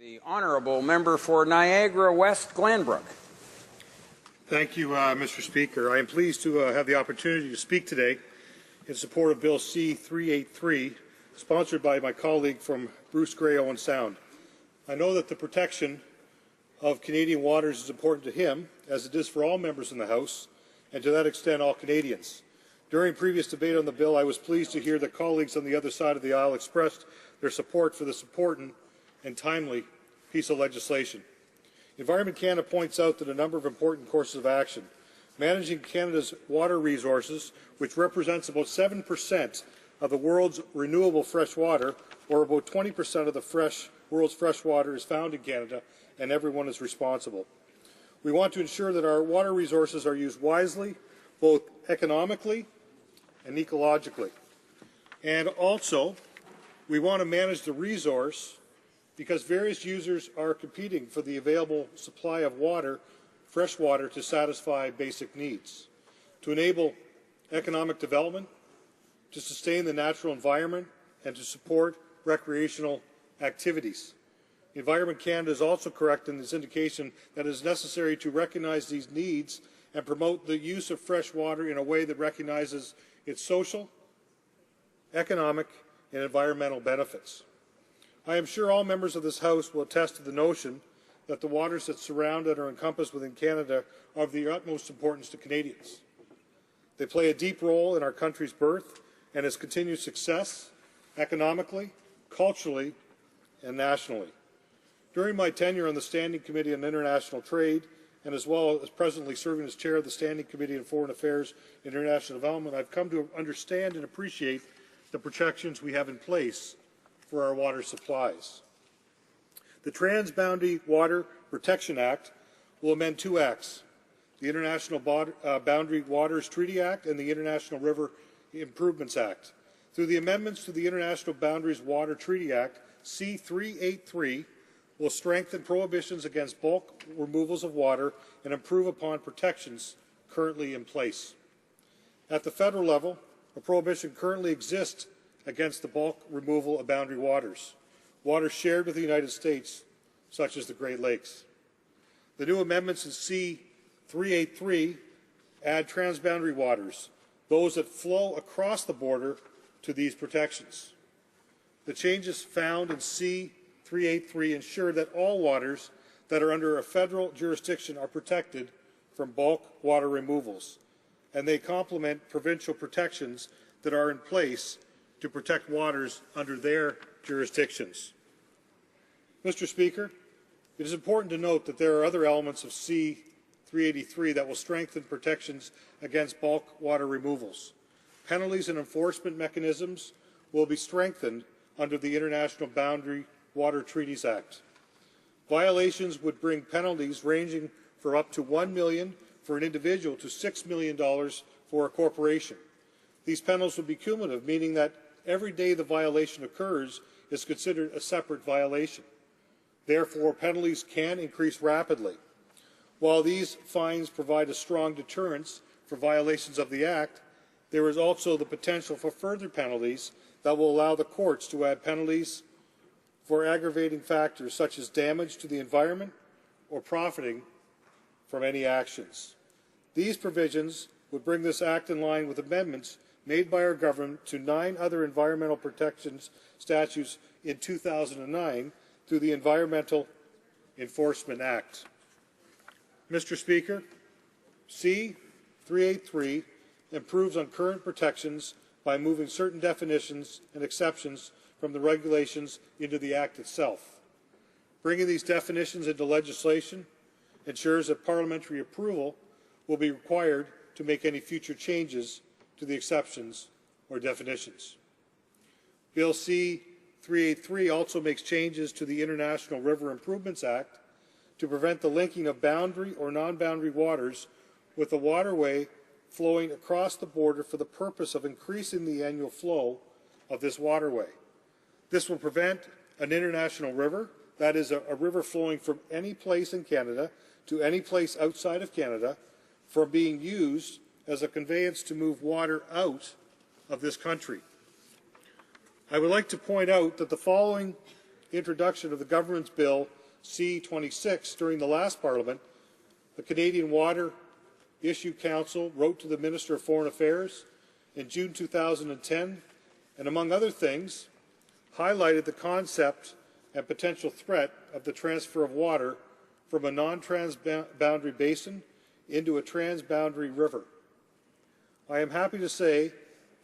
The Honourable Member for Niagara West Glanbrook. Thank you, Mr. Speaker. I am pleased to have the opportunity to speak today in support of Bill C383, sponsored by my colleague from Bruce Grey Owen Sound. I know that the protection of Canadian waters is important to him, as it is for all members in the House, and to that extent all Canadians. During previous debate on the bill, I was pleased to hear that colleagues on the other side of the aisle expressed their support for this important and timely piece of legislation. Environment Canada points out that a number of important courses of action. Managing Canada's water resources, which represents about 7% of the world's renewable fresh water, or about 20% of the world's fresh water, is found in Canada, and everyone is responsible. We want to ensure that our water resources are used wisely, both economically and ecologically. And also, we want to manage the resource because various users are competing for the available supply of water, fresh water, to satisfy basic needs, to enable economic development, to sustain the natural environment, and to support recreational activities. Environment Canada is also correct in its indication that it is necessary to recognize these needs and promote the use of fresh water in a way that recognizes its social, economic, and environmental benefits. I am sure all members of this House will attest to the notion that the waters that surround and are encompassed within Canada are of the utmost importance to Canadians. They play a deep role in our country's birth and its continued success, economically, culturally, and nationally. During my tenure on the Standing Committee on International Trade, and as well as presently serving as chair of the Standing Committee on Foreign Affairs and International Development, I've come to understand and appreciate the protections we have in place for our water supplies. The Transboundary Water Protection Act will amend two acts, the International Boundary Waters Treaty Act and the International River Improvements Act. Through the amendments to the International Boundaries Water Treaty Act, C383 will strengthen prohibitions against bulk removals of water and improve upon protections currently in place. At the federal level, a prohibition currently exists against the bulk removal of boundary waters, waters shared with the United States, such as the Great Lakes. The new amendments in C383 add transboundary waters, those that flow across the border, to these protections. The changes found in C383 ensure that all waters that are under a federal jurisdiction are protected from bulk water removals, and they complement provincial protections that are in place to protect waters under their jurisdictions. Mr. Speaker, it is important to note that there are other elements of C383 that will strengthen protections against bulk water removals. Penalties and enforcement mechanisms will be strengthened under the International Boundary Water Treaties Act. Violations would bring penalties ranging from up to $1 million for an individual to $6 million for a corporation. These penalties would be cumulative, meaning that every day the violation occurs is considered a separate violation. Therefore, penalties can increase rapidly. While these fines provide a strong deterrence for violations of the Act, there is also the potential for further penalties that will allow the courts to add penalties for aggravating factors such as damage to the environment or profiting from any actions. These provisions would bring this Act in line with amendments made by our government to 9 other environmental protections statutes in 2009 through the Environmental Enforcement Act. Mr. Speaker, C383 improves on current protections by moving certain definitions and exceptions from the regulations into the Act itself. Bringing these definitions into legislation ensures that parliamentary approval will be required to make any future changes to the exceptions or definitions. Bill C383 also makes changes to the International River Improvements Act to prevent the linking of boundary or non-boundary waters with a waterway flowing across the border for the purpose of increasing the annual flow of this waterway. This will prevent an international river, that is a river flowing from any place in Canada to any place outside of Canada, from being used as a conveyance to move water out of this country. I would like to point out that the following introduction of the government's Bill C-26 during the last Parliament, the Canadian Water Issue Council wrote to the Minister of Foreign Affairs in June 2010 and, among other things, highlighted the concept and potential threat of the transfer of water from a non-transboundary basin into a transboundary river. I am happy to say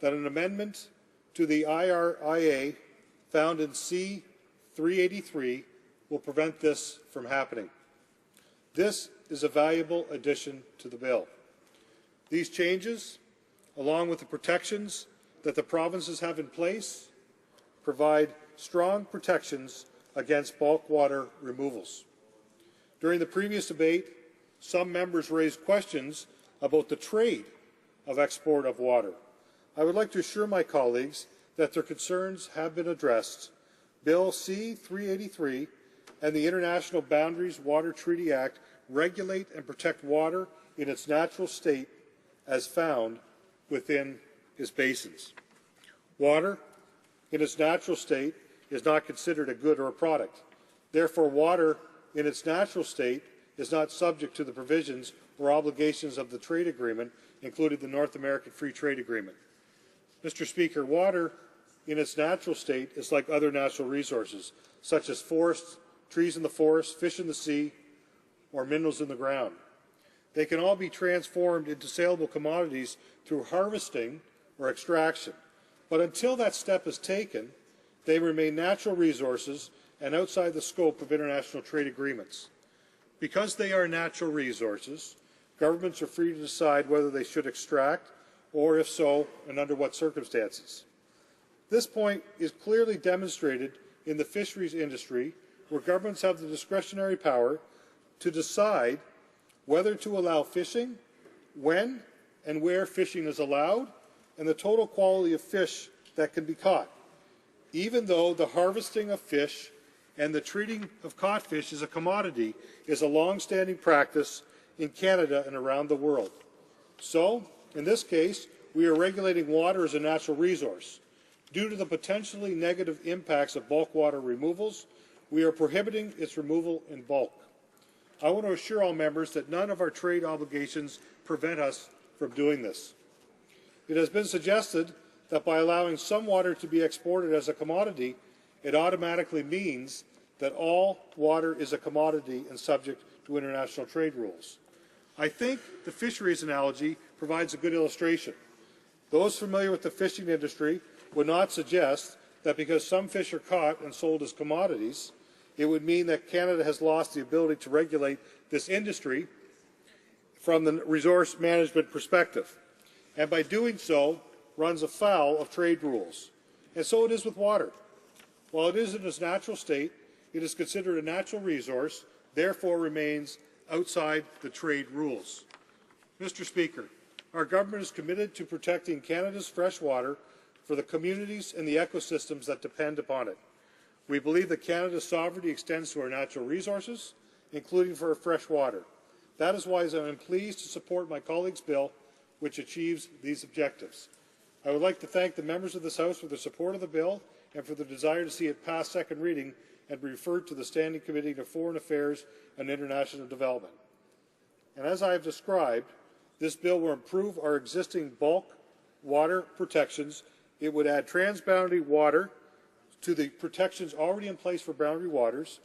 that an amendment to the IRIA found in C-383 will prevent this from happening. This is a valuable addition to the bill. These changes, along with the protections that the provinces have in place, provide strong protections against bulk water removals. During the previous debate, some members raised questions about the trade of export of water. I would like to assure my colleagues that their concerns have been addressed. Bill C-383 and the International Boundaries Water Treaty Act regulate and protect water in its natural state as found within its basins. Water in its natural state is not considered a good or a product. Therefore, water in its natural state is not subject to the provisions or obligations of the trade agreement, including the North American Free Trade Agreement. Mr. Speaker, water in its natural state is like other natural resources, such as forests, trees in the forest, fish in the sea, or minerals in the ground. They can all be transformed into saleable commodities through harvesting or extraction. But until that step is taken, they remain natural resources and outside the scope of international trade agreements. Because they are natural resources, governments are free to decide whether they should extract, or if so, and under what circumstances. This point is clearly demonstrated in the fisheries industry, where governments have the discretionary power to decide whether to allow fishing, when and where fishing is allowed, and the total quality of fish that can be caught, even though the harvesting of fish and the treating of caught fish as a commodity is a long-standing practice in Canada and around the world. So, in this case, we are regulating water as a natural resource. Due to the potentially negative impacts of bulk water removals, we are prohibiting its removal in bulk. I want to assure all members that none of our trade obligations prevent us from doing this. It has been suggested that by allowing some water to be exported as a commodity, it automatically means that all water is a commodity and subject to international trade rules. I think the fisheries analogy provides a good illustration. Those familiar with the fishing industry would not suggest that because some fish are caught and sold as commodities, it would mean that Canada has lost the ability to regulate this industry from the resource management perspective, and by doing so, runs afoul of trade rules. And so it is with water. While it is in its natural state, it is considered a natural resource, therefore remains outside the trade rules. Mr. Speaker, our government is committed to protecting Canada's fresh water for the communities and the ecosystems that depend upon it. We believe that Canada's sovereignty extends to our natural resources, including for our fresh water. That is why I am pleased to support my colleague's bill, which achieves these objectives. I would like to thank the members of this House for their support of the bill and for the desire to see it pass second reading and be referred to the Standing Committee on Foreign Affairs and International Development. And as I have described, this bill will improve our existing bulk water protections. It would add transboundary water to the protections already in place for boundary waters.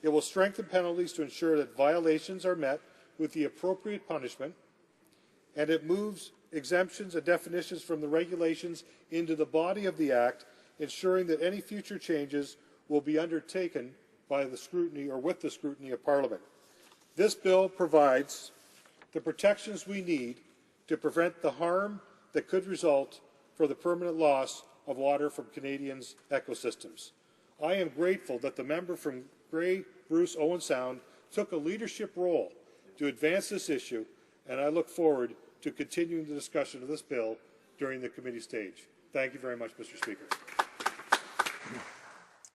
It will strengthen penalties to ensure that violations are met with the appropriate punishment, and it moves exemptions and definitions from the regulations into the body of the Act, ensuring that any future changes will be undertaken by the scrutiny or with the scrutiny of Parliament. This bill provides the protections we need to prevent the harm that could result for the permanent loss of water from Canadians' ecosystems. I am grateful that the member from Grey Bruce Owen Sound took a leadership role to advance this issue, and I look forward to continuing the discussion of this bill during the committee stage. Thank you very much, Mr. Speaker.